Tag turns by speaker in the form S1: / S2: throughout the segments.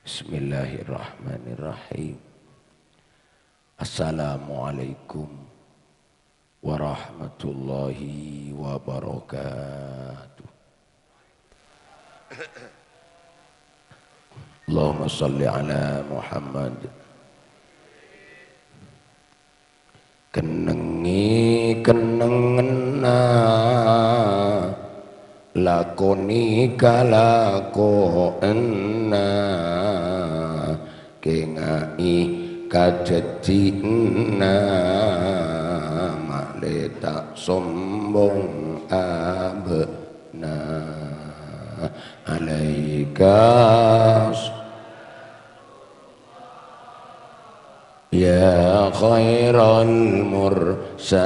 S1: Bismillahirrahmanirrahim. Assalamualaikum warahmatullahi wabarakatuh. Allahumma salli ala Muhammad. Kenengi kenengena lakoni kalakoena kengai kajetina maleta sombong abna alaikas ya khairal mursalin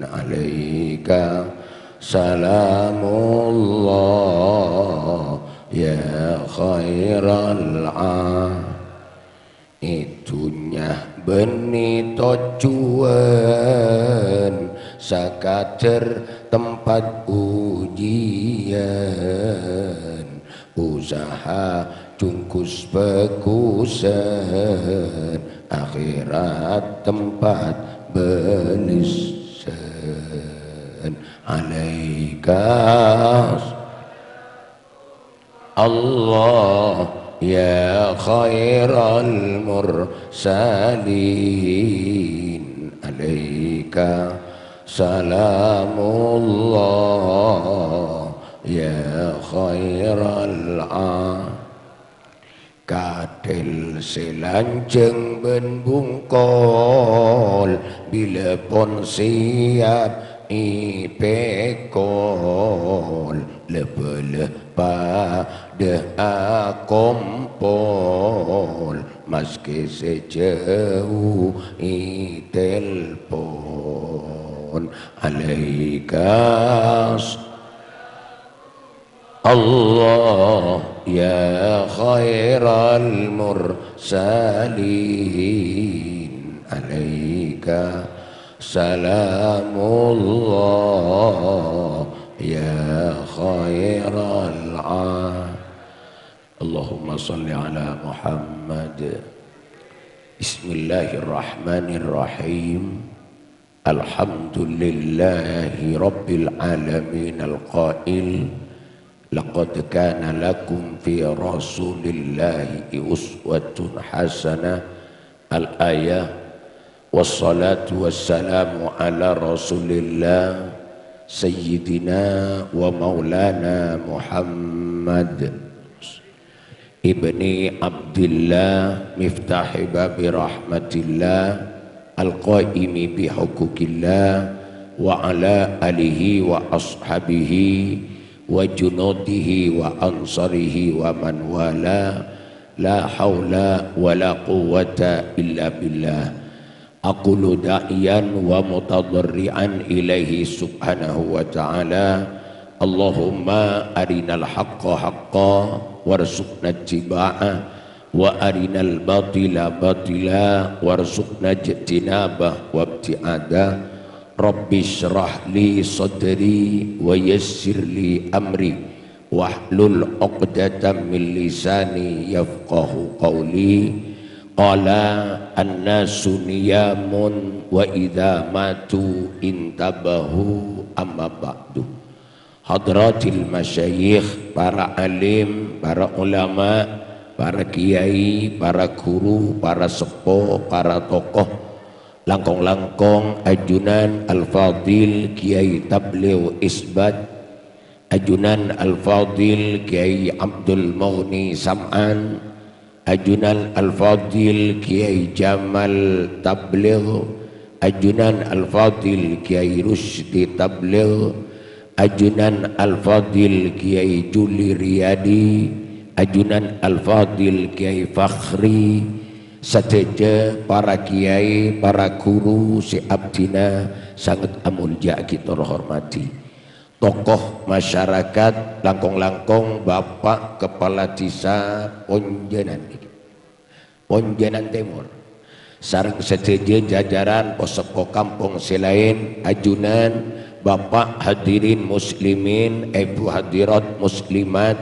S1: alaika salamullah ya khairal itunya beni tojuan sakader tempat ujian usaha cungkus bekusan akhirat tempat belisan alaikas Allah ya khairal mursalin alaika salamullah ya khairal kadel selanjeng ben bungkol bila pon siap ipekol lebele-pada akompol meski sejauh itelpon alaikas Allah ya khairal mursalin alaika salamullah ya khairal Allahumma salli ala Muhammad. Bismillahirrahmanirrahim. Alhamdulillahi rabbil alamin al-qail laqad kana lakum fi rasulillahi uswatun hasanah al-ayah wassalatu wassalamu ala rasulillah sayyidina wa maulana Muhammad ibni Abdillah miftahi babi rahmatillah al-qaimi bihukukillah wa ala alihi wa ashabihi wa junudihi wa ansarihi wa man wala la hawla wa la quwwata illa billah. Aqulu da'iyan wa mutadarri'an ilaihi subhanahu wa ta'ala Allahumma arinal haqqa haqqa warzuqna ittiba'ah wa arinal batila batila warzuqna ijtinabah wabti'adah Rabbi syrah li sadri wa yassir li amri wahlul 'uqdatam min lisani yafqahu qawli qala annasu niyamun wa idza matu intabahu amma ba'du. Hadratil masyayikh, para alim, para ulama, para kiai, para guru, para sepuh, para tokoh, langkong-langkong ajunan al-fadil Kiai Tabligh Isbat, ajunan al-fadil Kiai Abdul Mughni Sam'an, ajunan al-fadil Kiai Jamal Tabligh, ajunan al-fadil Kiai Rusdi Tabligh, ajunan al-fadil Kiai Juli Riyadi, ajunan al-fadil Kiai Fakhri, sateja para kiai, para guru si abdina sangat amulja kita hormati, tokoh masyarakat langkong-langkong bapak kepala desa Ponjenan Timur sareng sateja jajaran poseko kampung selain ajunan bapak hadirin muslimin ibu hadirat muslimat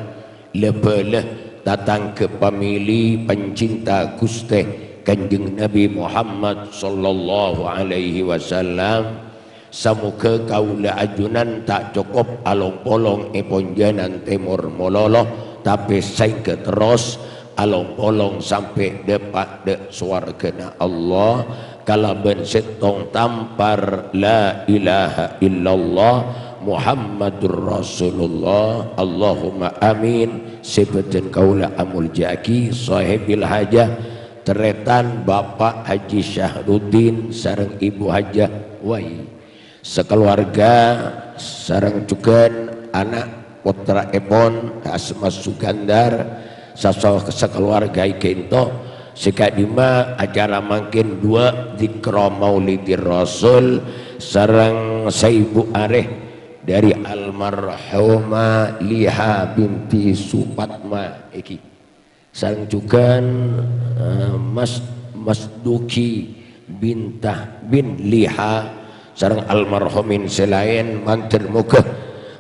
S1: lebelah datang ke pemilih pencinta Gusti Kanjeng Nabi Muhammad sallallahu alaihi wasallam. Samuka kaula ajunan tak cukup along polong eponjanan timur mololo, tapi saingke terus along polong sampai depak de suargana Allah. Kala ben setong tampar la ilaha illallah Muhammadur Rasulullah. Allahumma amin. Sebetin kaula amul jaki sahibil hajah teretan Bapak Haji Syahruddin sareng Ibu Hajah Wai sekeluarga sareng juga anak putra epon Asma Sugandar sekeluarga ikento sekadima acara makin dua zikra maulidir Rasul sareng Saibu Areh dari almarhumah Liha binti Supatma iki sareng juga Mas Duki bintah bin Liha sareng almarhumin selain mantir muka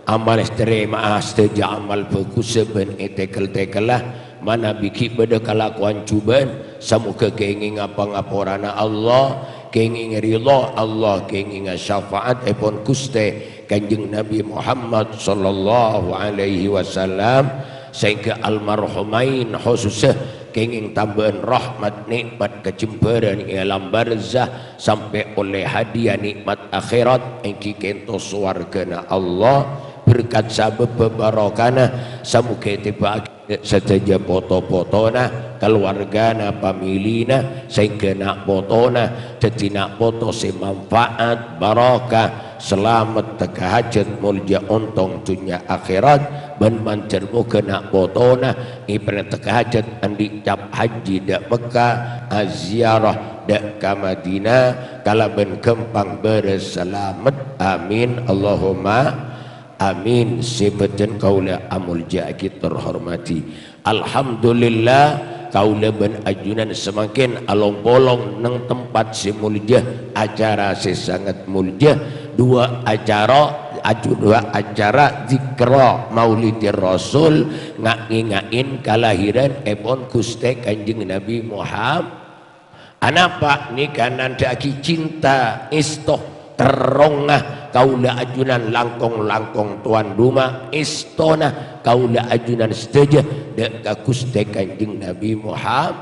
S1: amal terima asteja amal bagus ben etekel-tekelah mana biki beda kalakuan cuban samuka keingin ngapa-ngaporana Allah keingin ridha Allah keingin syafaat epon Gusti Kanjeng Nabi Muhammad sallallahu alaihi wasallam sehingga almarhumain khususnya keingin tambahan rahmat nikmat kecemburuan alam barzah sampai oleh hadiah nikmat akhirat engki kento suargana Allah berkat sabab bebarokana samuke tiba seteja foto-fotona keluargana pamilina sehingga nak fotona jadi nak foto si manfaat barokah selamat teka hajat mulja ontong dunia akhirat ben mancermu kena fotona ibarat teka hajat andi cap haji dak Mekah aziarah dak ka Madinah kala ben kempang berselamat amin Allahumma amin. Sebetin kaula amul jaki terhormati alhamdulillah kaula ben ajunan semakin along bolong nang tempat si mulja acara si sangat mulja dua acara zikra maulidir Rasul ngingain kelahiran epon Gusti Kanjeng Nabi Muhammad anapa nikanan daki cinta istoh terongah kaula ajunan langkong-langkong tuan rumah istona kaula ajunan setuju dek Gusti Kanjeng Nabi Muhammad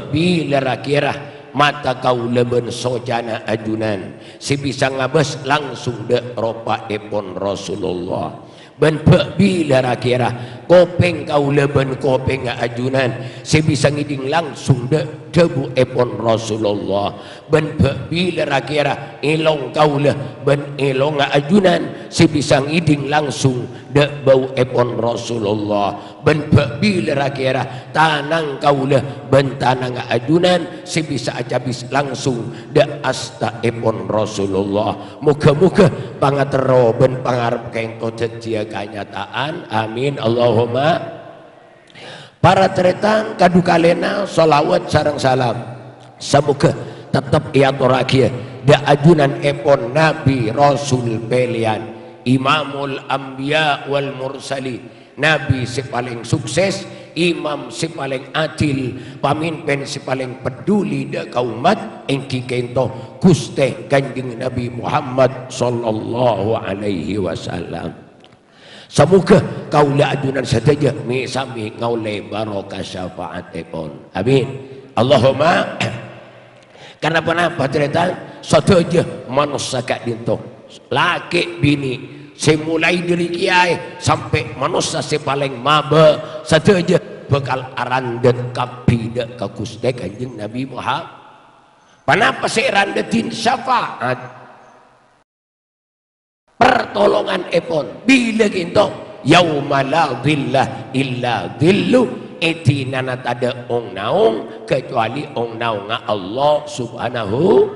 S1: bila kira mata kaula ben sojana ajunan si bisa ngabas langsung dek ropa epon Rasulullah ben bila kira kopeng kaula ben kopeng ajunan si bisa ngiding langsung dek debu epon Rasulullah ben bila kira elong kaula ben elong ajunan si bisa ngiding langsung dek bau epon Rasulullah ben bila kira tanang kaula ben tanang ajunan si bisa acabis langsung dek asta epon Rasulullah muka-muka pangatero ben pangarep kengko cecia kenyataan amin Allahumma. Para teretang kadu kalena salawat sareng salam semoga tetap iaturakia da ajunan epon Nabi Rasul pelian Imamul Anbiya wal Mursali Nabi si paling sukses imam si paling adil pamimpin si paling peduli da kaumat engki kento Gusti Kanjeng Nabi Muhammad sallallahu alaihi wasallam. Semoga kaula ajunan saja sami ngaule barokah syafaat epon amin Allahumma. Kenapa cerita saja manusia kak dinto laki bini semulai dari kiai sampai manusia si paling maba saja bekal arandet kapidak ka Gusti Kanjeng Nabi Muhammad panapa si randetin syafaat pertolongan epon bila kinto yauma la dhillah illa dhillu etinana tada ong naung kecuali ong naung Allah subhanahu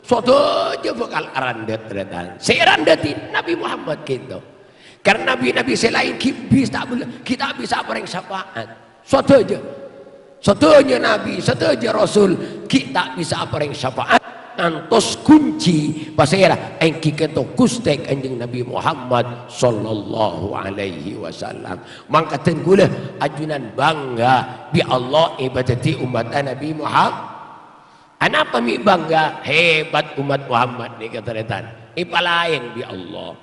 S1: sodoja bakal arandet redan serandetin Nabi Muhammad kinto karena nabi-nabi selain kita bisa bareng syafaat sodoja nabi sodoja rasul kita bisa bareng syafaat ngantos kunci pasera engki kento Gusti Kanjeng Nabi Muhammad sallallahu alaihi wasallam. Mangkaten kula ajunan bangga bi Allah ibadati umat Nabi Muhammad. Anapa mi bangga hebat umat Muhammad nih kata retan. Ipalain bi Allah.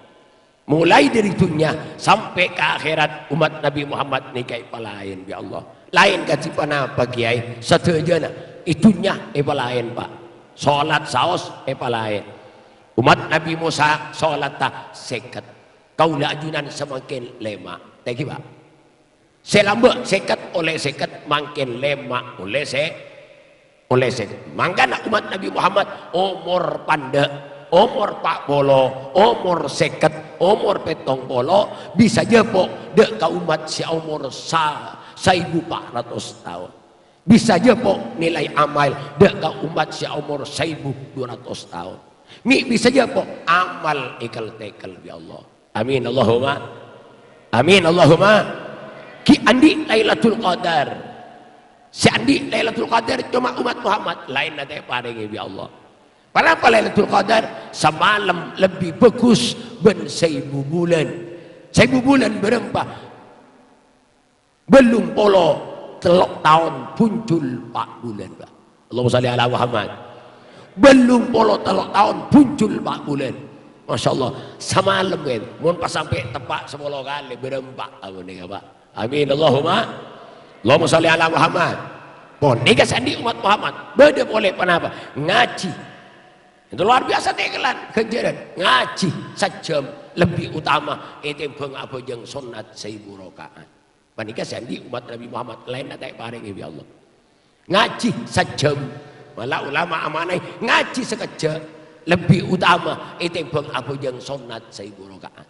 S1: Mulai dari dunia sampai ke akhirat umat Nabi Muhammad nih kayak ipalain bi Allah. Lain kasih panapa kiai setujana itunya ipalain pak. Sholat saos ipalain. Umat Nabi Musa sholat tak seket. Kaulah ajunan semakin lema. Tak kira. Selamba seket oleh seket makin lema oleh seket. Mangkana umat Nabi Muhammad umur panda, umur 40, umur seket, umur 70 bisa jepok dek ka umat si umur 1400 tahun. Bisa jepok nilai amal dek ka umat si umur 1200 tahun. Mi bisa jepok amal ikal tekel bi Allah. Amin Allahumma. Amin Allahumma. Ki andi Lailatul Qadar. Si andi Lailatul Qadar cuma umat Muhammad lain nanti paringi bi Allah. Kenapa Lailatul Qadar semalam lebih bagus ben 1000 bulan. 1000 bulan berapa? Belum polo telok tahun muncul 4 bulan Pak. Allahumma sholli ala Muhammad. Belum polo telok tahun muncul 4 bulan. Masya Allah semalam kan mun pas sampai tepat 10 kali berempat amun nih Pak. Amin Allahumma. Allahumma sholli ala Muhammad. Pon nika sandi umat Muhammad beda boleh panapa ngaji. Itu luar biasa tekelan kejaran ngaji sejam lebih utama etimbang apa jeung sunat 1000 rakaat. Panika sandi umat Nabi Muhammad lain tak paring ya Allah. Ngaji sejam malah ulama amanai ngaji sekejap lebih utama etimbang apa jeung sunat 1000 rakaat.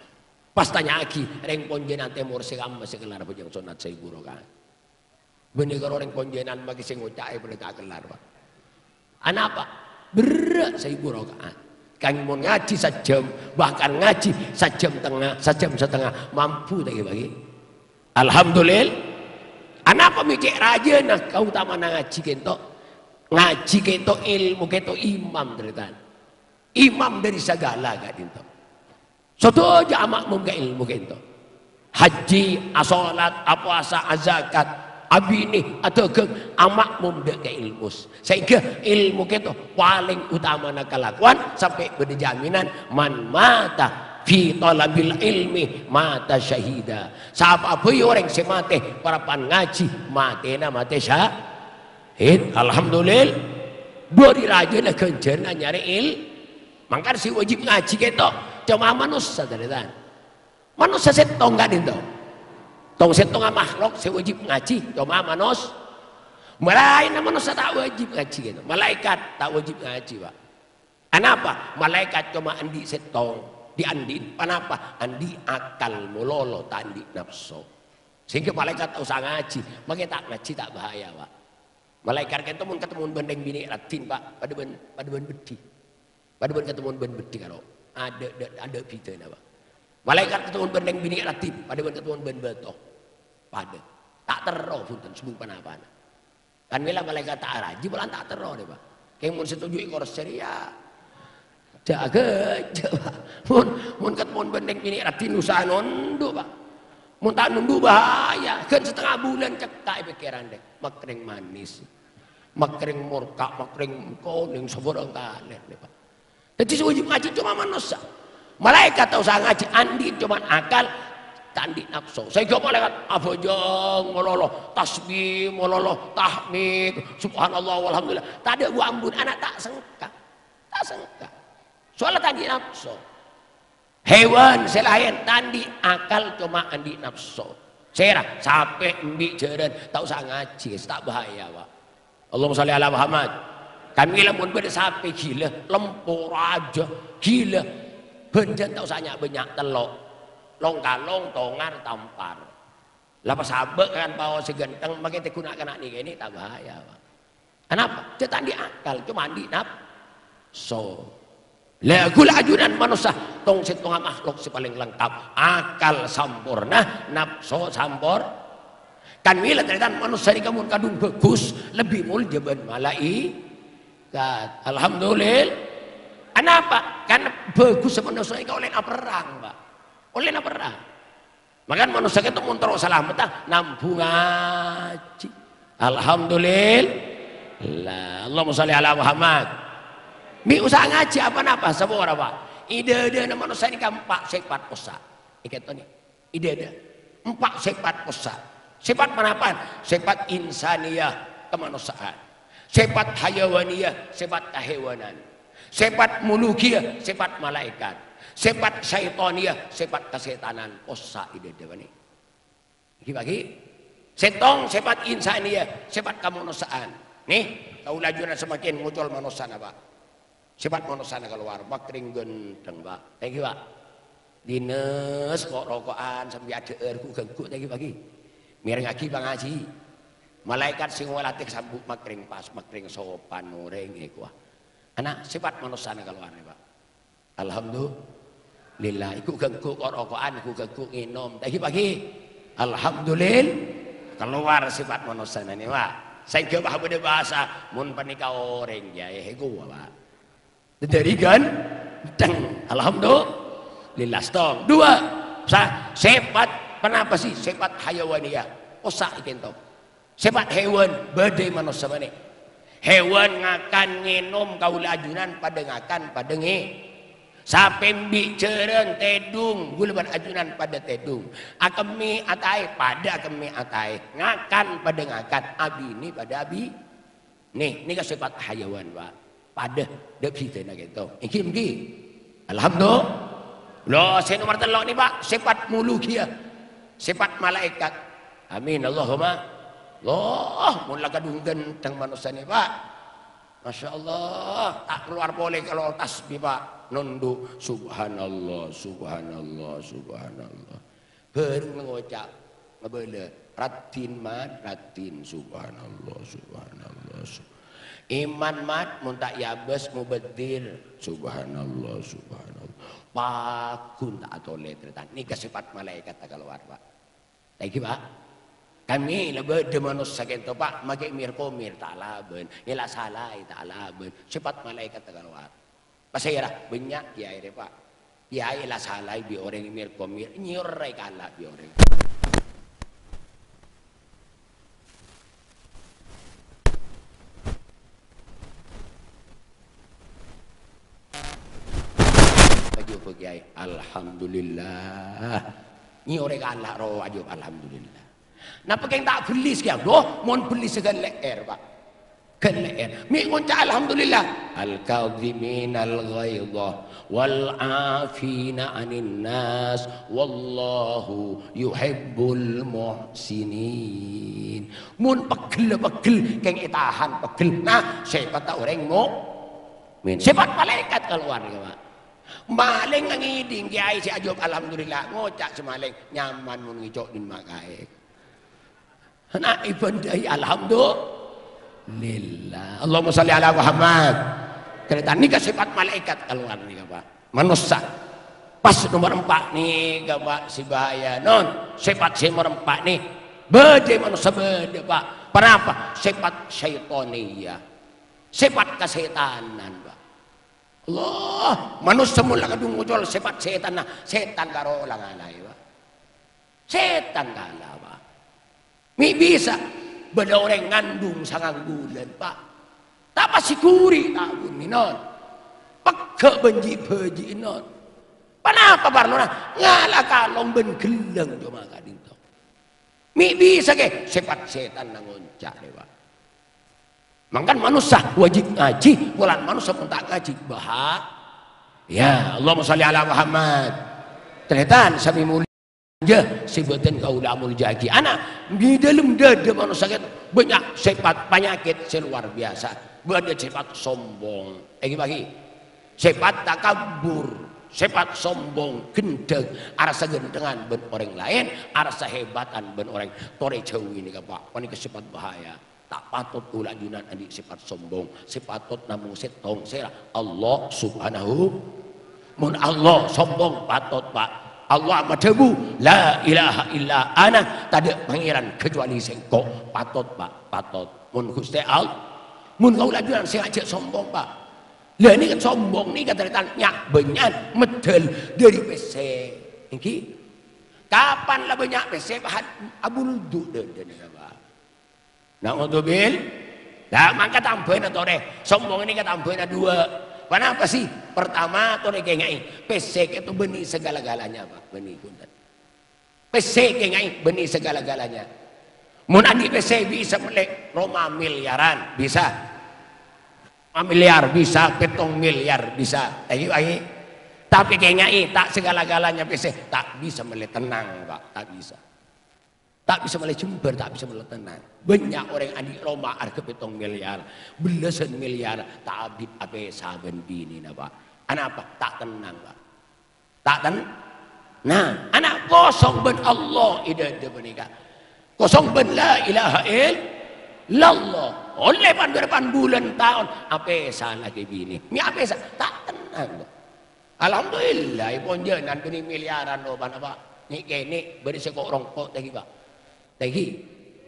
S1: Pas tanya lagi reng ponjenan temur sekam sekelar apa jeung sunat 1000 rakaat. Bener karo reng ponjenan bagi sing ngucake bener tak kelar Pak. Anapa? Berat 1000 rakaat. Kang mau ngaji sejam bahkan ngaji sejam setengah mampu tak bagi. Alhamdulillah. Anapa mikir raja nah kau utama ngaji kento. Ngaji kento ilmu kento imam teritan. Imam dari segala gak kento. Soto aja makmum ke ilmu kento. Haji, asolat, puasa, zakat, abini atau ke makmum dek ke ilmu. Sehingga ilmu kento paling utama nak kelakuan sampai berjaminan man mata fi talabil ilmi mata syahida. Siapa apa orang semate parapan ngaji mate syahid. Alhamdulillah. Dua diraja nak kencerna nyari Mangkar si wajib ngaji keto. Cuma manusia tadian. Manusia setong gak dinto. Tong setong makhluk si wajib ngaji. Cuma manusia. Malaika manusia tak wajib ngaji gitu. Malaikat tak wajib ngaji Pak. Kenapa? Malaikat cuma andi setong. Diandin. Kenapa? Andi akal mololo tak andi nafsu. Sehingga malaikat tak usah ngaji. Makanya tak ngaji tak bahaya Pak. Malaikat ketemu bendeng bini ratin Pak. Pada ben beti. Pada ben ketemu ben beti kalau ada pita Pak. Malaikat ketemu bendeng bini ratin. Pada ben ketemu ben betoh. Pada tak terro punten sebung panapa. Kan bila malaikat tak araji bulan tak terro deh Pak. Kayak mun setuju ikor seria. Jaga Pak. Mun ketemu bendeng bini ratin usaha nundu Pak. Mun tak nundu bahaya. Kan setengah bulan cekak pikiran deh. Makring manis. Makring murka, makring kuning seborong kalet deh Pak. Jadi wajib ngaji cuma manusia. Malaikat tak usah ngaji andi cuma akal tandi nafsu. Saya kira malaikat apa jeng mololo tasbih mololo tahmid subhanallah walhamdulillah. Tak ada gua ambun anak tak sengka. Soalnya tandi nafsu. Hewan selain tandi akal cuma andi nafsu. Serah sampai embi jaran tak usah ngaji tak bahaya Pak. Allahumma sholli ala Muhammad. Kami lamun beda sampai gila lempur aja gila benjen tak usahnya banyak telok longkalong tongar tampar lepas sabek kan bawa segenteng makin digunakan anak ini tak bahaya Pak. Kenapa? Cetak di akal cuma di nafsu. Lagul ajunan manusia tong setengah makhluk si paling lengkap akal sampurna nafsu sampur kan mila teritan manusia di kamun kadung bagus lebih mulia ben Alhamdulillah. Kenapa? Karena bagus manusia itu oleh perang, Pak. Oleh perang. Makan manusia itu mun terus salamatan nambung ngaji. Alhamdulillah. Allahumma sholli ala Muhammad. Mi usaha ngaji apa-apa semua apa? Ide-ide manusia ini empat sifat posa. Ikat ni. Ide-ide. Empat sifat posa. Sifat mana? Sifat insaniyah, kemanusiaan. Sifat hayawaniyah, sifat kehewanan. Sifat mulukiyah, sifat malaikat. Sifat syaitaniyah, sifat kesetanan. Posa ide-ide ni. Bagi setong sifat insaniyah, sifat kemanusiaan. Nih, kau lajunan semakin muncul manusia apa? Sifat manusia keluar, bakring genteng, Pak. Thank you, Pak. Dinas kok rokokan sampai ada erku gengku thank you pagi. Mir ngaki Bang Haji. Malaikat sing walatik sambut makring pas, makring sopan noreng iku. Anak sifat manusia keluar, Pak. Alhamdulillah, iku gengku kok rokokan, iku gengku nginom. Thank you pagi. Alhamdulillah keluar sifat manusia ini, Pak. Saya ke bahasa mun panika orang ya iku, Pak. Dari kan, alhamdulillah stong. Dua, sifat kenapa sih sifat hayawaniyah? Osa ikento. Sifat hewan badai manusia mana? Hewan ngakan nginum kaula ajunan pada ngakan pada nge. Sampai bicara tedung, gulaban ajunan pada tedung. Akemi atai pada akemi atai. Ngakan pada ngakan. Abi ini pada abi. Nih kan sifat hayawan, Pak. Pada dep kita nak gitu. Iki. Alhamdulillah. Loh, saya nomor telok ni, Pak. Sifat mulukiyah. Sifat malaikat. Amin. Allahumma. Allah, mula kadung genteng manusia ni, Pak. Masya Allah. Tak keluar boleh kalau tasbih, Pak. Nunduk. Subhanallah, subhanallah, subhanallah. Bareng mengucap. Ngabala. Ratin mat, ratin. Subhanallah, subhanallah, subhanallah. Iman mat muntak yabes mubadir subhanallah subhanallah pakun tak toleh tertan ni sifat malaikat tak keluar, Pak. Thank you, Pak. Kami lebih de manusia kento, Pak, make mir komir tak laben ila salai tak laben sifat malaikat tak keluar. Pasira banyak ya ire, Pak. Ya ila salai bi orang mir komir nyurai kala bi orang. Kiai, alhamdulillah. Ni orang kalah roh ajub alhamdulillah. Napa keng tak beli sekian? Doh, mohon beli segan leer, Pak. Kan leer. Mi ngonca alhamdulillah. Al-kadhimin al-ghaidha wal afina 'anil nas wallahu yuhibbul muhsinin. Mun pegel keng itahan pegel. Nah, siapa tak orang mukmin. Sifat malaikat keluar, Pak. Maling ngiding kiai si ajub alhamdulillah ngocak semaling nyaman mun ngicok din makae. Nak ibadai alhamdulillah. Allahumma sholli ala Muhammad. Kereta ni sifat malaikat keluar ni, Pak. Manusia. Pas nomor 4 nih, Pak, si bahaya non. Sifat si nomor 4 nih. Bede manusia bede, Pak. Kenapa? Sifat syaitaniyah. Sifat kesetanan, Pak. Allah, manusia mula kadung muncul sifat setan, nah setan karo ulang alai, Pak. Setan kalah, Pak. Mi bisa beda orang ngandung sangang bulan, Pak. Tak pasti kuri tahun ni non. Pakai benji beji non. Kenapa barlona ngalah kalong ben geleng cuma kadin to. Mi bisa ke sifat setan nangoncak, Pak. Mangkan manusia wajib ngaji, bulan manusia pun tak ngaji. Bahak. Ya, Allahumma sholli ala Muhammad. Ternyata sami mulia sebutan kaula muljaki. Anak di dalam dada manusia itu banyak sifat penyakit luar biasa. Ada sifat sombong. Bagi sifat takabur, sifat sombong, gendeng, arasa gendengan ben orang lain, arasa hebatan ben orang tore jauh ini, Pak. Ini sifat bahaya. Tak patut ulah junan adik sifat sombong, sifat namung setong sera Allah subhanahu mun Allah sombong patut, Pak. Allah madebu la ilaha illa ana, tak ada pangeran kecuali sengko patut, Pak, patut mun Gusti Allah mun kau lajuan sing ajak sombong pak. Lah ini kan sombong nih kata nyak benyan medel dari PC. Iki kapan lah banyak PC bahan abul duduk dan apa. Nah untuk bil, dah mangkat tambahin atau deh sombong ini ketambahin dua. Kenapa sih? Pertama tuh kayak PC itu benih segala-galanya pak, benih kuntan. PC kayak benih segala-galanya. Mun andi PC bisa melek Roma miliaran bisa. Miliar bisa, 7 miliar bisa. Tapi kayaknya tak segala-galanya PC tak bisa melek tenang pak, tak bisa. Tak bisa melek jember, tak bisa melek tenang. Banyak orang andi Roma harga 7 miliar, belasan miliar tak abid apa saben bini na pak. Anak apa? Tak tenang pak. Tak tenang. Nah, anak kosong ben Allah ide menikah. Kosong ben la ilaha illallah. Oleh pan bulan tahun apa salah ke bini mi apa salah tak tenang alhamdulillah ipun jenengan bini miliaran lo pan apa ni kene beri sekok rongkok tadi pak tadi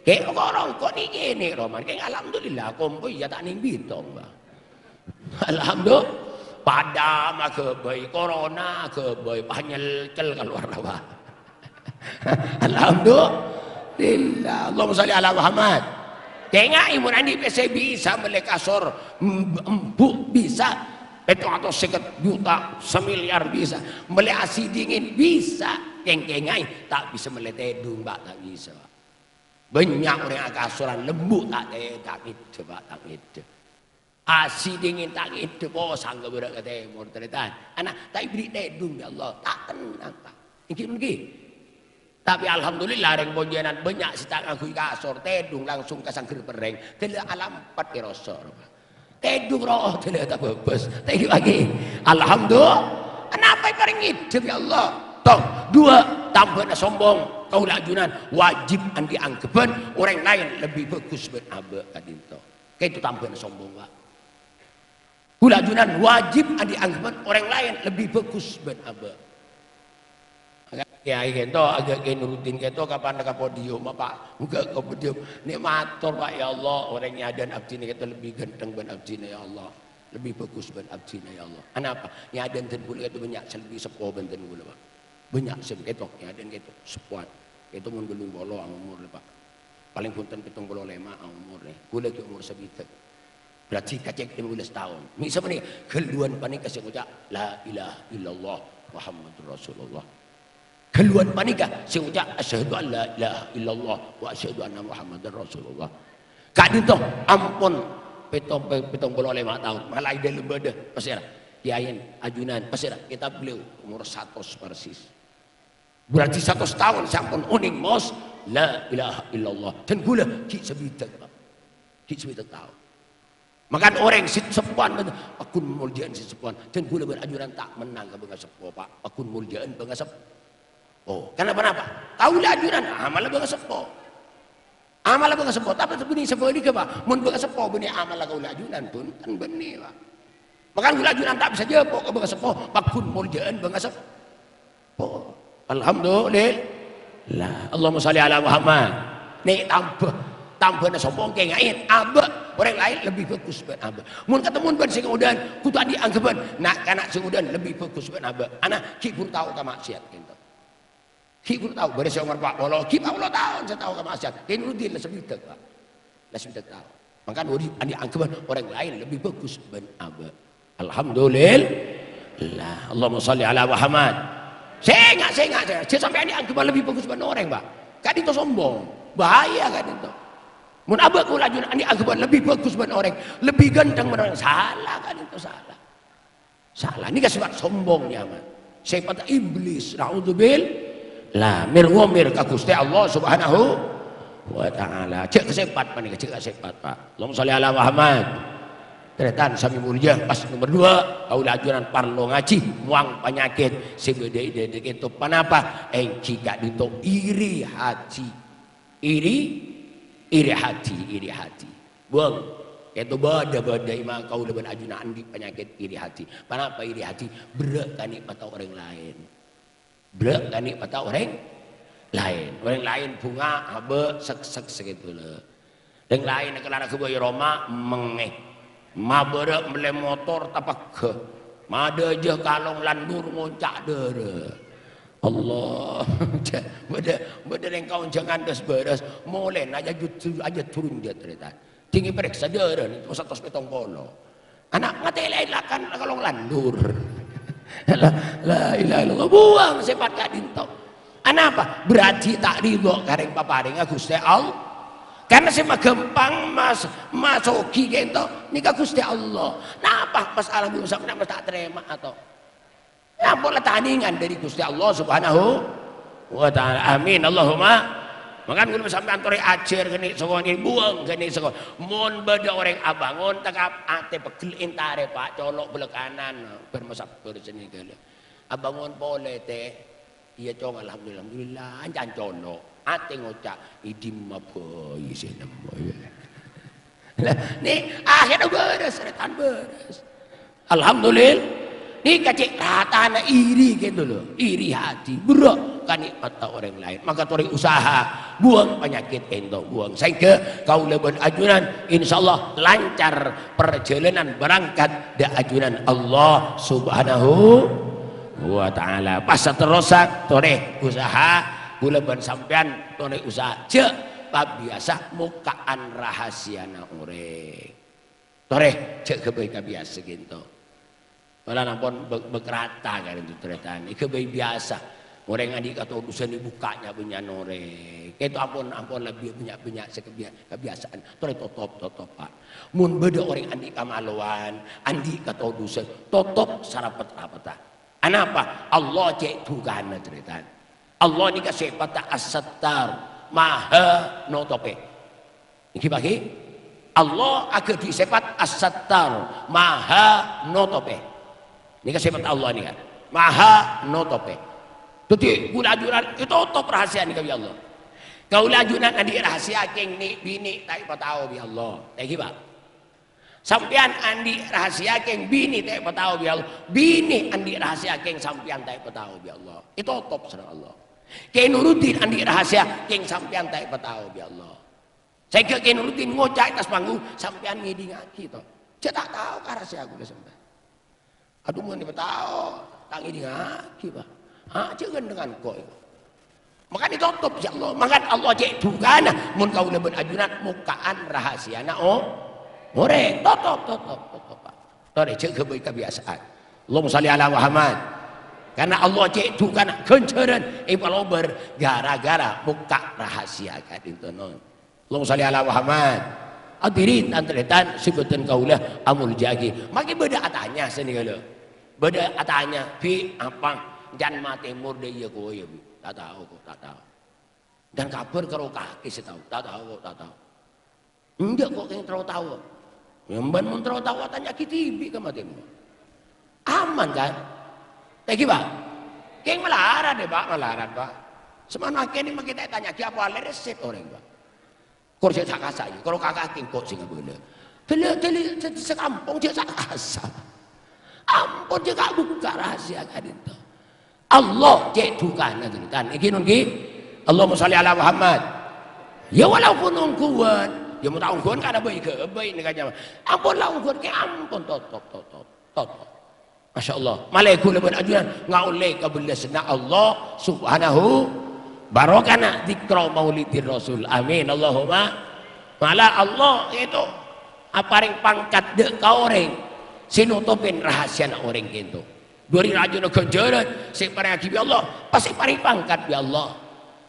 S1: ke kok rongkok ni kene roman ke alhamdulillah kompo ya tak ning bitong pak alhamdulillah padam ke bayi corona ke bayi panyel cel keluar apa alhamdulillah Allahumma sholli ala Muhammad. Tengah imun andi PC bisa beli kasur empuk bisa 750 juta 1 miliar bisa beli asi dingin bisa kengai tak bisa beli tedung pak tak bisa banyak orang kasuran lembut tak itu pak tak itu asi dingin tak itu bosan ke berak ke timur ternyata anak tak beri tedung ya Allah tak tenang pak mungkin tapi alhamdulillah reng bonjenan banyak si tak ngakui kasur tedung langsung ke sangkir pereng tidak alampat ke rosor tedung roh tidak tak bebas tadi lagi alhamdulillah kenapa paling hidup ya Allah toh dua tambahnya sombong kau lajunan wajib andi anggapan orang lain lebih bagus ben abe kadinto kayak itu tambahnya sombong pak lajunan wajib andi anggapan orang lain lebih bagus ben abe ya gitu agak nurutin gitu kapan ke podium pak enggak ke podium ini matur pak ya Allah orangnya dan abdina kita lebih ganteng ben abdina ya Allah lebih bagus ben abdina ya Allah kenapa ya dan ten itu banyak lebih sepuh ben ten pak banyak sem ketok ya dan gitu sepuh itu mun belum bolo umur pak paling punten 75 umur nih kula ki umur sebitek berarti kacek 15 tahun misal nih keluan panik kasih ucap la ilaha illallah Muhammadur Rasulullah keluhan panika sing ucap asyhadu an la ilaha illallah wa asyhadu anna Muhammadar Rasulullah. Kak dito ampun 75 tahun malah ide lembaga pasir kiayen ajunan pasir kita beliau umur 100 persis. Berarti 100 tahun sampun uning mos la ilaha illallah dan gula ki sebidak Pak. Ki sebidak tahun. Makan orang sepuan akun muljaan si sepuan dan gula berajuran tak menang ke bangsa sepuh Pak. Akun muljaan bangsa oh, kenapa? Tahu lajuran amal bangsa sepo. Amal bangsa sepo, tapi sebeni sepo ini ke Pak. Mun bangsa sepo beni amal kau lajuran pun kan beni Pak. Maka lajuran tak bisa jepok ke bangsa sepo, pakun muljaan bangsa sepo. Alhamdulillah. Allahumma sholli ala Muhammad. Nih tambah na sombong kayak ngain abah orang lain lebih bagus ben abah. Mun ketemu ben sing udan, ku tadi anggapan nak kanak sing udan lebih bagus ben abah. Anak ki pun tahu ka maksiat gitu. Ki pun tahu, beres umur Pak Polo, ki Pak Polo tahun saya tahu ke maksiat. Ki Nurudin lah sebidak Pak, lah sebidak tahu. Maka andi anggapan orang lain lebih bagus ben abah. Alhamdulillah. Allahumma sholli ala Muhammad. Saya sampai andi anggapan lebih bagus ben orang Pak. Kan itu sombong, bahaya kan itu. Mun abah ku lajun andi anggapan lebih bagus ben orang, lebih ganteng ben orang. Salah kan itu salah. Salah ini kasih sombongnya man. Sifat iblis, naudzubillah. Lah mir ka Gusti Allah Subhanahu wa taala. Cek kesepat panika cek kesepat Pak. Allahumma sholli ala Muhammad. Tretan sami mulia pas nomor 2 kau lajuran parlo ngaji muang penyakit sebede itu panapa jika dito iri hati buang itu bada imam kau leban ajuna andi penyakit iri hati panapa iri hati berat kanik mata orang lain berat kanik mata orang lain bunga abe sek segitu lah Yang lain kelana kebaya Roma mengeh. Mabere beli motor tapak ke. Mada je kalong landur ngoncak dere. Allah. Beda engkau jangan des beres. Molen aja turun dia cerita. Tinggi periksa dere itu satu petong polo. Anak ngatelain lakan kalong landur. La ilaha illallah. Buang sifat kadinto. Anapa? Berarti tak ridho kareng paparing Gusti Allah. Karena saya gampang masuki gitu nikah Gusti Allah. Napa masalah belum sampai tak terima atau boleh tandingan dari Gusti Allah Subhanahu wa taala. Amin Allahumma. Makan belum sampai antore ajar kene saka ini buang kene saka mun beda orang abangun tekap ate pegel intare Pak colok belok kanan bermasak berseni kele. Abangun boleh teh iya cong alhamdulillah anjan colok. Ate ngocak idim maboy senam boy. Lah ni akhirnya beres retan beres. Alhamdulillah. Ni kacik rata na iri gitu loh. Iri hati. Berak kan mata orang lain. Maka tori usaha buang penyakit ento buang. Sehingga kau leban ajunan insyaallah lancar perjalanan berangkat da ajunan Allah Subhanahu wa taala. Pas terusak tori usaha gula ban sampean tone usaha cek biasa mukaan rahasiana ureng tore cek kebaikan biasa gitu malah nampun bekerata kan itu ceritanya kebaikan biasa orang adik atau dosen dibukanya punya noreng itu ampun lebih punya kebiasaan tore totop Pak mun beda orang adik kamaluan adik atau dosen totop sarapet rapeta anapa Allah cek tukana ceritanya Allah ni kasih patah as-sattar maha notope. Iki bagi Allah akan disifat as-sattar maha notope. Ini kasih patah Allah ni kan maha notope. Jadi gula ajuran itu top rahasia ni kami Allah. Kau lajunan adik rahasia keng ni bini tak tahu bi Allah. Tak kira. Sampian andi rahasia keng bini tak tahu bi Allah. Bini andi rahasia keng sampian tak tahu bi Allah. Itu top serang Allah. Kaya nurutin andi rahasia keng sampean tak tahu bi Allah. Saya kaya nurutin ngocak atas panggung sampean ngiding aki to. Cek tak tahu ka rahasia aku sampean. Aduh mun tahu tak ngiding aki Pak. Ha cek dengan kok. Maka ditutup ya Allah. Maka Allah cek dugana mun kau lebet ajunan mukaan rahasiana ore tutup Pak. Tore cek kebiasaan. Allahumma shalli ala Muhammad. Karena Allah cek itu kan kencaran ipalober gara-gara buka rahasia kan itu non. Allahumma shalli ala Muhammad. Hadirin antretan sebutan kaulah amul jagi. Maki beda atanya seni kalau. Beda atanya bi apa jan timur de ieu kowe bi. Tak tahu kok, tak tahu. Dan kabar karo kaki tahu, tak tahu kok, tak tahu. Enggak kok yang terlalu tahu. Yang mun terlalu tahu tanya kitibi ke matimu. Aman kan? Tegi Pak, keng melarat deh Pak, melarat Pak. Semana kini kita tanya siapa resep orang Pak. Kursi tak kasar, kalau kakak kengkok sih nggak boleh. Teli sekampung dia tak kasar. Ampun dia tak buka rahasia kan itu. Allah cek bukan nanti kan. Iki nungki. Allahumma sholli ala Muhammad. Ya walaupun ungkuan, ya mau tahu ungkuan kan ada baik ke baik neganya. Ampun lah ungkuan ke ampun tot. Masya Allah, malaiku lebat ajuran ngaulai kabulasna Allah Subhanahu barokana dikro maulidir Rasul. Amin Allahumma. Malah Allah itu aparing pangkat dek ka orang sinutupin rahasia na orang gitu. Dari rajin kejaran si paring akibi Allah pasti paring pangkat bi Allah.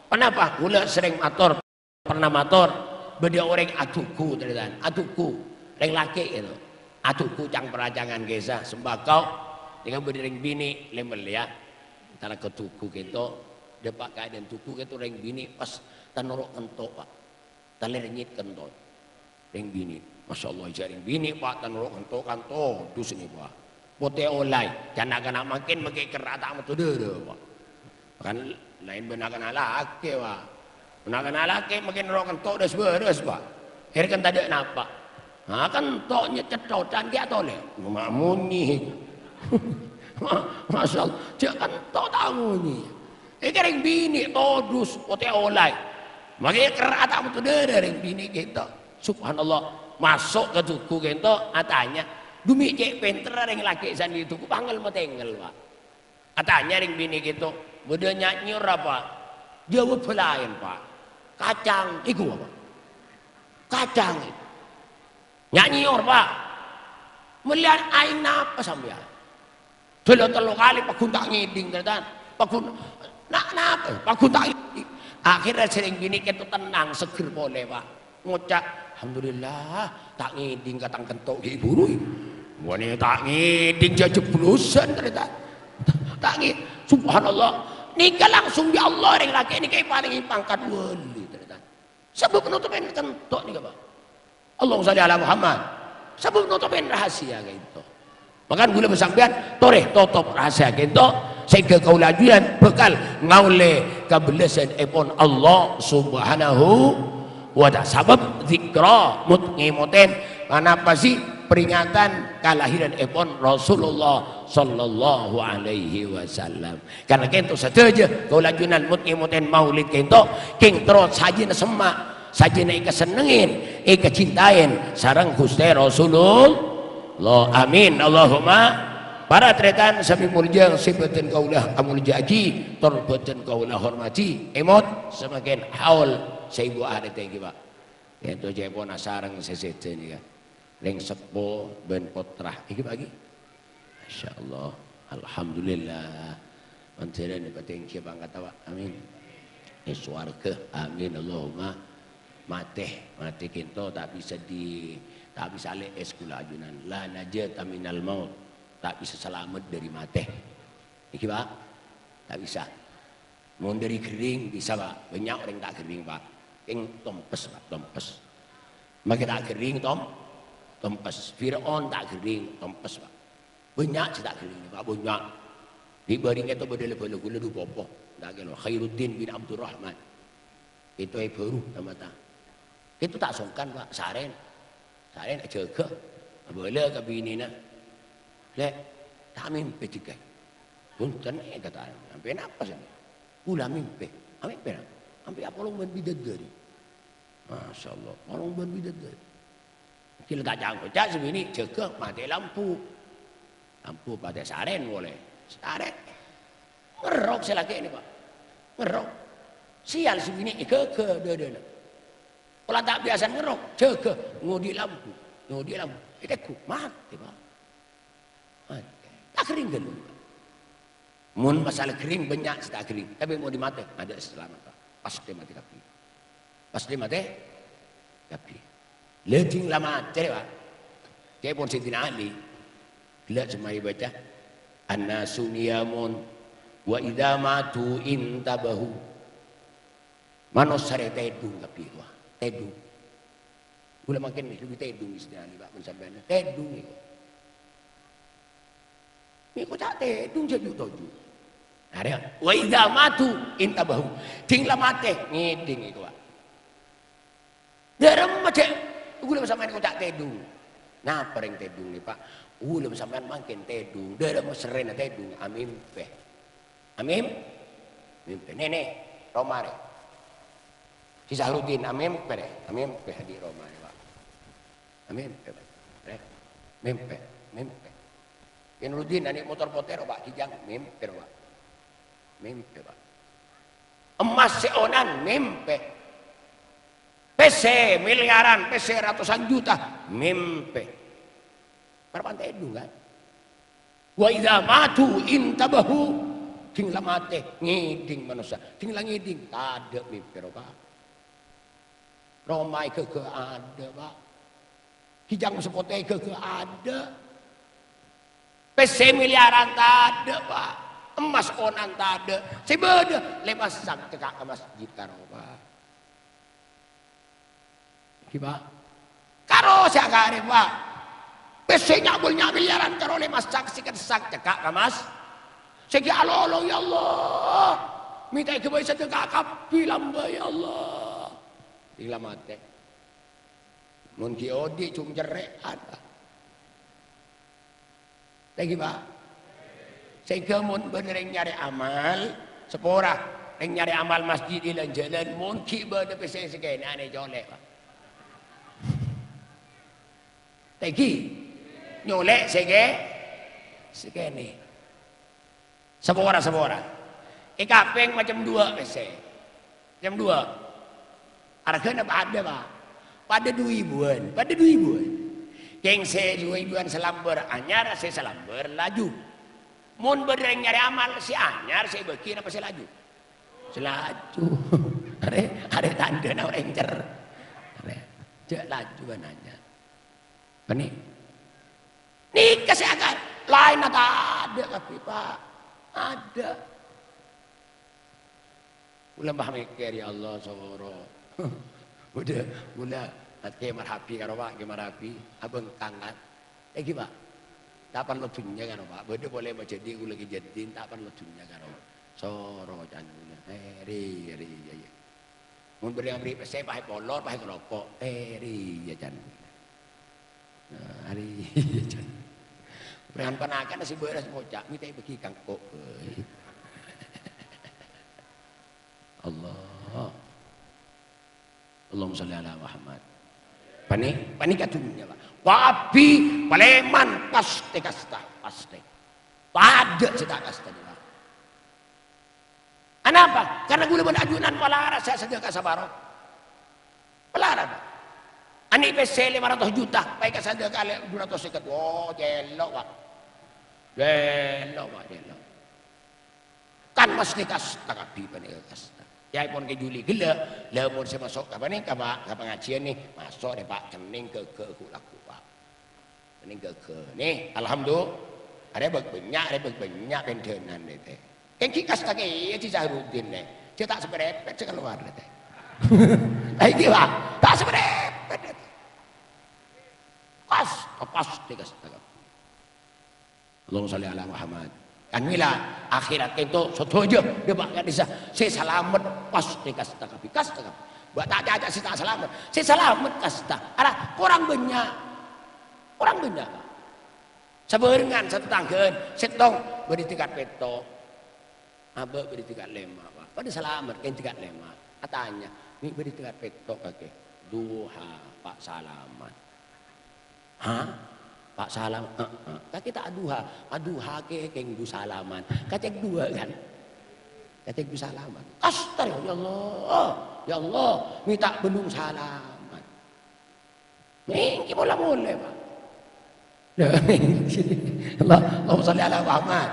S1: Kenapa? Gula sering mator pernah mator beda orang atuku terusan atuku reng laki itu atuku cang perajangan gesa sembakau dengan berdering bini lemel ya antara ketuku gitu depak keadaan tuku gitu reng bini pas tanorok kentok Pak talernyit kentok reng bini Masya Allah jaring bini Pak tanorok kentok kanto dus ini Pak pote olay kanak-kanak makin makin kerata itu deh Pak kan lain benar-benar laki Pak benar-benar laki makin norok kentok des beres Pak akhirnya kan tadi napa nah kentoknya cetotan dia toleh mamuni Masya Allah, jangan tahu tahu ni. Ini bini todus, pote olay. Makanya kerata betul dari bini kita. Subhanallah, masuk ke tuku kento atanya dumi cek pinter ring laki sandi tuku pangel metengel Pak. Atanya ring bini gitu, beda nyanyi apa? Jawab lain Pak. Kacang iku apa? Kacang itu. Nyanyi Pak. Melihat aing apa sampean? Telo kali Pak guntak ngiding tenan. Pak gun napa? Pak guntak ngiding. Akhirnya sering bini gitu tenang seger boleh Pak. Ngucap alhamdulillah tak ngiding katang kentok ibu. Wani tak ngiding jeblosan ternyata. Tak ngiding. Subhanallah. Nika langsung ya Allah ring laki ini kayak paling pangkat wali ternyata. Sebab penutupin kentok nih Pak. Allahumma sholli ala Muhammad. Sebab penutupin rahasia kayak itu. Makan gula bersampian toreh tutup rahasia kayak itu. Sehingga kau lajuan bekal ngaule kebelasan epon Allah subhanahu wa ta'ala. Sebab zikra mutngimutin. Kenapa sih peringatan kelahiran epon Rasulullah sallallahu alaihi wasallam. Karena kento saja kau lajunan mutngimutin maulid kento king terus saja semak saja naik kesenengin kecintain sarang Gusti Rasulullah. Amin Allahumma. Para tretan sami muljang sibatin kaulah amulja aki torbatin kaulah hormati emot semakin haul seibu ada tegi Pak. Itu jepona sarang sesece ni kan. Ring sepo ben potrah iki pagi. Masyaallah. Alhamdulillah. Mantiran ni patengki bangkat Pak. Amin. Ni swarga. Amin Allahumma. Mati kinto tak bisa lees kula ajunan. La najat minal maut. Tak bisa selamat dari mati. Iki Pak, tak bisa. Mau dari kering bisa Pak, banyak orang tak kering Pak. Yang tompes Pak, tompes. Maka tak kering tompes. Fir'aun tak kering tompes Pak. Banyak sih tak kering Pak, banyak. Di baringnya itu berdele-bele gula du popo. Tak kira Khairuddin bin Abdurrahman. Itu yang baru nama tak. Itu tak songkan Pak, saren aja ke. Boleh ke bini nak. Lek, tak mimpi juga. Punten kata sampai apa sih? Kula mimpi. Mimpi apa? Sampai apa long ban bidadari. Masya Allah, long ban bidadari. Kita tak jangkau, cak sebini jaga mati lampu pada saren boleh. Saren, ngerok selagi ini Pak, ngerok. Sial sebini ke dada. Kalau tak biasa ngerok, jaga ngudi lampu. Itu mati Pak. Tak kering kan? Mun masalah kering banyak tak kering, tapi mau dimati ada selamat Pak. Pasti mati kapi. Pasti mati kapi. Leting lama Pak. Dia pun Sayyidina Ali. Lihat semua baca. An-nasu niyamun wa idza matu intabahu. Manusia tedung kapi wah. Tedung. Gula makin lebih tedung Sayyidina Ali Pak mensampaikan. Tedung itu. Iku tak tedung jadi toju. Ada wa idza matu intabahu. Tinglah mati ngiding iku Pak. Derem aja ulah sampean iku tak tedung. Nah paring tedung nih Pak. Ulah sampean makin tedung. Derem serena tedung amimpe. Mimpe nenek Romare. Si Sahrudin amimpe di Romare Pak. Amimpe Pak. Mimpe. Inrudin anik motor potero Pak kijang mimpi Pak. Emas seonan mimpi. PC miliaran, PC ratusan juta mimpi. Perpan tedung kan. Wa idza matu intabahu tinggal mati ngiding manusia. Tinggal ngiding ada mimpi Pak. Romai ke ada Pak. Kijang sepote ke ada. PC miliaran tak ada Pak. Emas onan tak ada. Sebeda lepas sak cekak ke masjid karo Pak. Pak. Karo sak kare Pak. PC nyabulnya miliaran karo lepas sak sikat sak cekak ke mas. Segi Allah ya Allah. Minta kebaikan cekak kapi lamba ya Allah. Tinggal mati. Mun kiodi cum cerek ada. Lagi Pak. Sehingga mun bener yang nyari amal sepora yang nyari amal masjid ilan jalan mun ki bener pesen sekena ane jolek Pak. Tegi nyolek segene. Sebora. Kapeng macam 2 pese. Macam 2. Harganya pada Pak. Pada 2.000-an. Keng se 2.000-an selamber anyar, se selamber laju. Mun bereng nyari amal si anyar, si bekir apa si laju? Selaju. Ada tanda na orang cer. Cek laju nanya. Ini. Nikah si akan lain ada tapi Pak. Ada. Ulah bah mikir ya Allah soro. Udah ke marhapi karo Pak, ke marhapi abang kangat. Pak. Tapan letunya karo Pak. Bede boleh jadi ulah jadi tapan letunya karo. Soro jan ulah. Ri ya. Mun beri saya pakai polor, pakai rokok. Ri ya jan. Hari ya jan. Beran panakan nasi beras bocah, minta bagi kangkok. Allahumma sholli ala Muhammad. Pani katunya Pak. Wapi Paleman pasti kasta pasti. Pada cetak kasta dia. Kenapa? Karena gula ajunan pelaras saya saja kasabaro. Pelaras. Ani PC 500 juta, baik saja kali 200 sekat. Oh, jelok Pak. Jelok. Kan mesti kasta kapi panik kasta. Ya pun ke Juli gila, lemur saya masuk apa nih ke pengajian nih, masuk deh Pak, kening ke laku Pak. Kening ke nih, alhamdulillah ada banyak pendenan deh teh. Yang kikas tak ya si Zahruddin nih, dia tak seberepet keluar deh teh. Lagi Pak, tak seberepet deh. Pas dikas tak. Allahumma sholli ala Muhammad. Kan mila akhirat itu setuju dia bakal bisa saya selamat pasti kasta kapi buat tak ada si tak selamat saya selamat kasta ada kurang banyak seberengan setangkeun setong beri tingkat peto abe beri tingkat lema Pak pada selamat kan tingkat lema katanya ini beri tingkat peto kakek duha Pak salaman Pak salam, kita aduha ke keng du salaman, kacek dua kan, kacek du salaman. Astar ya Allah, minta belum salaman. Mungkin boleh Pak. Allahumma sholli ala Muhammad.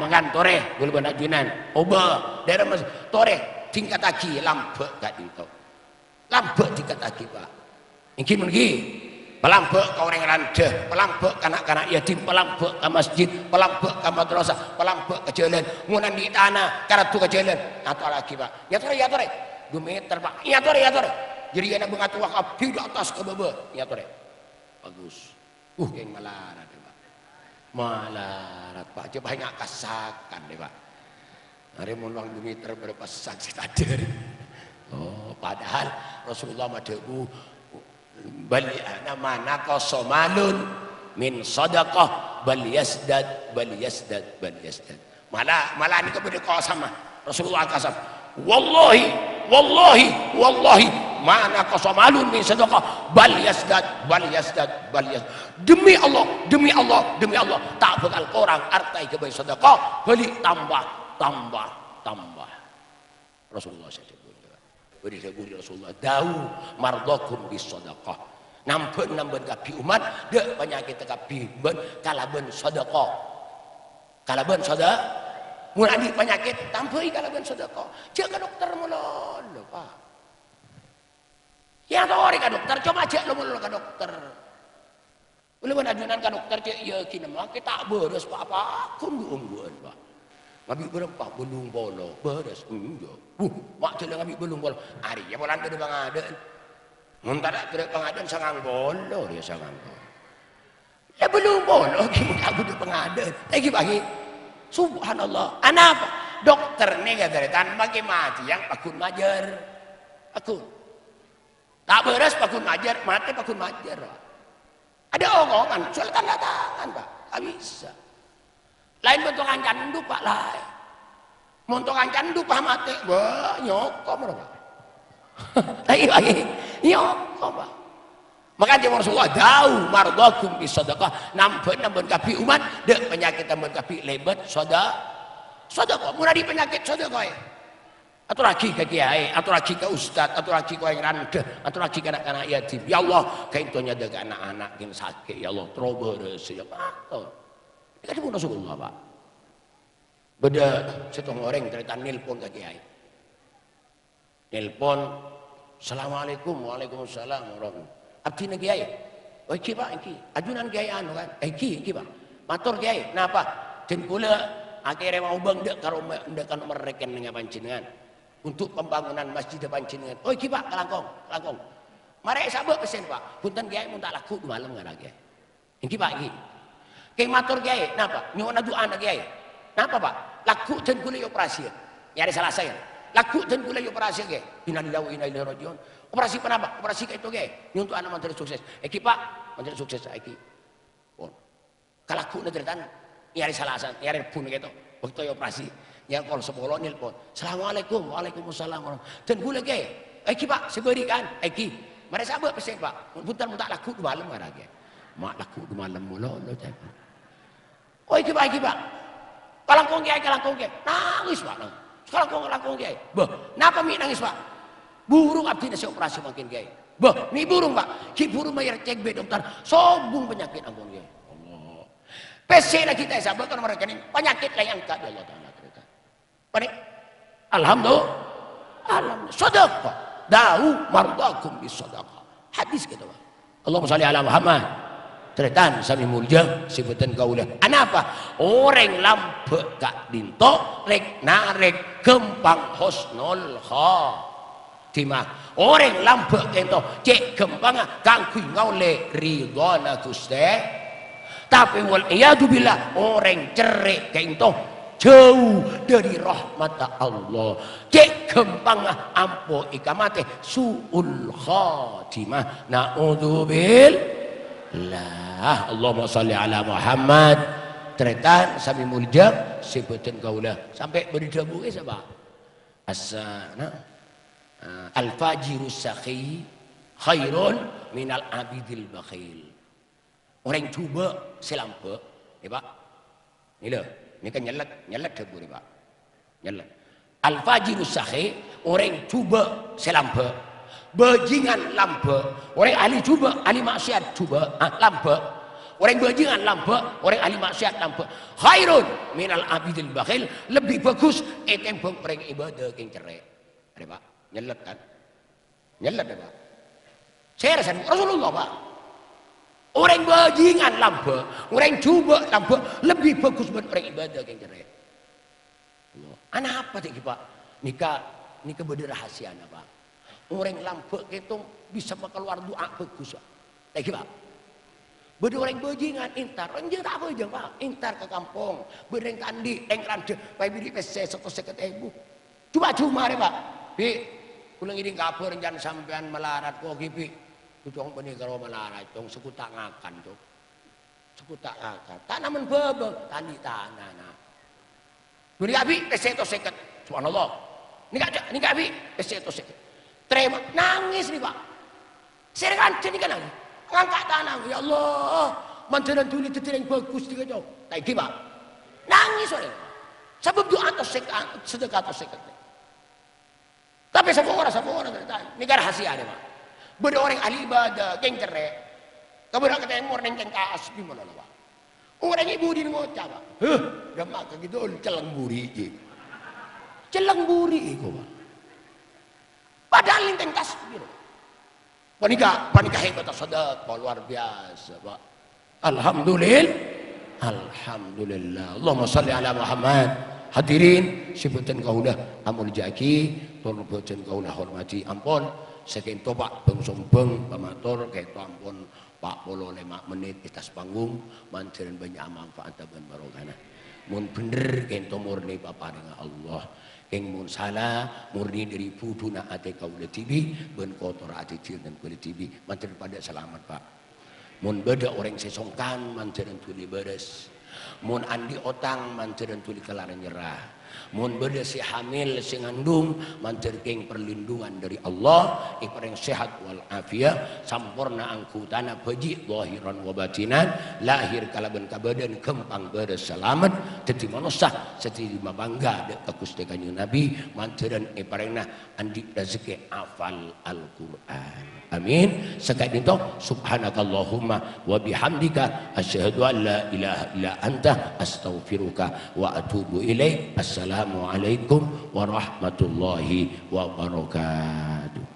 S1: Makan tore, gula banajunan, oba, daerah mas tore tingkat lagi lampe kat itu, lampe tingkat lagi Pak. Mungkin. Pelampek ke orang randah, pelampek ke anak-anak yatim, pelampek ke masjid, pelampek ke madrasah, pelampek ke jalan, ngunan di tanah, karatu ke jalan, atau lagi Pak. Ya tore, 2 meter Pak. Ya tore. Jadi anak bengatu wakaf di atas ke bawah. Ya tore. Bagus. Yang malarat Pak. Malarat Pak. Coba nggak kasakan deh Pak. Hari mulang 2 meter berapa saksi tadi. Oh, padahal Rasulullah madebu bali mana kosomalun min sadaqah bal yasdad malah ini kepada kau sama Rasulullah kasam wallahi mana kosomalun min sadaqah bal yasdad demi Allah tak bakal kurang artai kepada sedekah beli tambah Rasulullah saja beri Rasulullah dawu mardokum bis sedekah nampen kapi umat dek penyakit kapi ben kalaben sedekah mun adi penyakit tampoi kalaben sedekah cek ke dokter mulon Pak ya tori ka dokter coba cek mulon ka dokter ulun ajunan ka dokter cek ya kinema kita beres Pak apa ungguan Pak ngabi berapa belum bolo beres enggak mak celah ngabi belum bolo hari ya bolan teu bangadeun mun tada teu bangadeun sangang bolo dia sangang bolo ya belum bolo kita kudu bangadeun lagi pagi subhanallah anapa dokter nih gaderetan maki mati yang pakun majer pakun tak beres pakun majer mati pakun majer ada omongan soal tanda tangan Pak tak bisa lain bentukan candu Pak lain montongan candu Pak mati wah nyokom Pak lagi nyokom Pak Maka dia Rasulullah dau mardakum bi sedekah, nampen kapi umat dek penyakit nampen kapi lebat sedekah. Mun di penyakit sedekah. Atau lagi ke kiai, atau lagi ke ustad, atau lagi ke yang randeh, atau lagi ke anak-anak yatim. Ya Allah, kaintonya jaga anak-anak yang sakit. Ya Allah, trobo ya Allah. Ini kan Rasulullah Pak. Beda setong orang cerita nelpon ke kiai. Nelpon, Assalamualaikum, Waalaikumsalam warahmatullahi. Abdi na kiai. Oh iki Pak, iki. Ajunan kiai anu kan. Iki Pak. Matur kiai. Napa? Den kula akhirnya mau bangdek karo ndekan nomor reken dengan panjenengan. Untuk pembangunan masjid panjenengan. Oh iki Pak, kelangkong. Mari sabuk pesen Pak. Punten kiai mun tak laku malam ngara kiai. Iki Pak iki. Kiai matur kiai, napa? Nyuwun doa anak kiai. Napa Pak? Laku den kula operasi. Nyari salah saya. Laku den kula operasi kiai. Innalillahi wa inna ilaihi rajiun. Operasi kenapa? Operasi kayak itu kiai. Ini untuk anak menteri sukses. Iki Pak, menteri sukses iki. Pun. Kalaku negeritan nyari salah saya, nyari pun gitu. Waktu operasi. Yang kalau sepuluh nelpon, Assalamualaikum, Waalaikumsalam. Dan gue lagi, Eki Pak, seberikan, Eki. Mari sabar pesen Pak, punten tak laku di malam ada lagi. Mak laku di malam mula lo cakap. Oh Eki Pak, kalangkong kiai, nangis Pak, kalangkong kiai. Bah, napa mi nangis Pak? Burung abdi nasi operasi makin kiai. Bah, mi burung Pak, ki burung bayar cek be dokter, sombong penyakit ampun kiai. Allah. Pesen kita sabar kan mereka ini penyakit lain angkat Allah Taala. Alhamdulillah. Sedekah. Da'u mardakum bis sedekah. Hadis gitu Pak. Allahumma shalli ala Muhammad. Tretan sami mulja sebutan kaulah. Anapa? Orang lampe kak dinto rek narek gempang husnul khatimah. Orang lampe kento cek gempang kangkui ngaule ridwana Gusti. Tapi wal iyadu billah orang cerik kento jauh dari rahmat Allah. Cek gempang ampo ikamate suul khatimah. Na'udzubillah. Allahumma shalli ala Muhammad. Tretan sami muljab sebutan kaulah sampai berdabu siapa? Asana al-fajirus sakhi khairun minal abidil bakhil. Orang coba selampe, ya Pak. Ini loh. Ini kan nyelet debu nih Pak. Nyelet. Al-fajirus sakhi, orang coba selampe. Bajingan lampe. Orang ahli coba, ahli maksiat coba, lampe. Orang bajingan lampe, orang ahli maksiat lampe. Khairun minal abidil bakhil, lebih bagus tembang orang ibadah yang cerai. Ada Pak, nyelet kan? Nyelet ya Pak. Saya rasa Rasulullah Pak. Orang bajingan lampe, orang coba lampe lebih bagus buat orang ibadah yang cerai. Anak apa sih Pak? Nikah berrahasia Pak. Orang lampe itu bisa keluar doa bagus Pak. Lagi Pak. Beda orang bajingan intar, orang dia tak apa aja Pak. Intar ke kampung, bereng kandi, rande, pai biri pese 150.000. Cuma deh Pak. Bi, pulang ini kapur jangan sampean melarat kok Bi. Tudong benih kalau melarat, dong suku tak ngakan tuh, suku tak ngakan. Tanaman bebel, tani tanah. Beri abi, peseto seket, subhanallah. Ini abi, peseto seket. Terima, nangis nih Pak. Serkan jadi kan nangis, ngangkat tanah. Ya Allah, mantenan tulis tetel yang bagus juga jauh. Lagi Pak, nangis oleh. Sebab doa atau sedekah atau seket. Tapi semua orang ini kan rahasia deh Pak. Beda orang ahli ibadah, geng cerai. Kemudian kata yang orang geng kaas di mana Pak? Orang ibu di ngocah Pak. Dah mak gitu celeng buri. Celeng buri itu Pak. Padahal linteng kas gitu. Panika hebat sedekah luar biasa Pak. Alhamdulillah. Allahumma shalli ala Muhammad. Hadirin sebutan kaulah amul jaki, tur boten kaulah hormati ampun. Sekian Pak beng pamatur kayak ampun 45 menit di atas panggung mandirin banyak manfaat dan barokah. Mun bener kento murni Bapak dengan Allah. Keng mun salah murni dari buduna ate kaula tibi ben kotor ate cil dan kulit tibi mandirin pada selamat Pak. Mun beda orang sesongkan mandirin tuli beres. Mun andi otang mandirin tuli kelaran nyerah. Mun beda si hamil si ngandung mancerking perlindungan dari Allah ipareng sehat wal afiat sampurna angkutana peji zahiran wa batinan lahir kalaban kabadan kempang beda selamat teti manusia seti mabangga dek Gusti Kanjeng Nabi manceran iparengna andi rezeki hafal Al-Qur'an. Amin. Sekali itu subhanakallahumma wa bihamdika asyhadu an la ilaha illa anta astaghfiruka wa atubu ilaik. Assalamualaikum warahmatullahi wabarakatuh.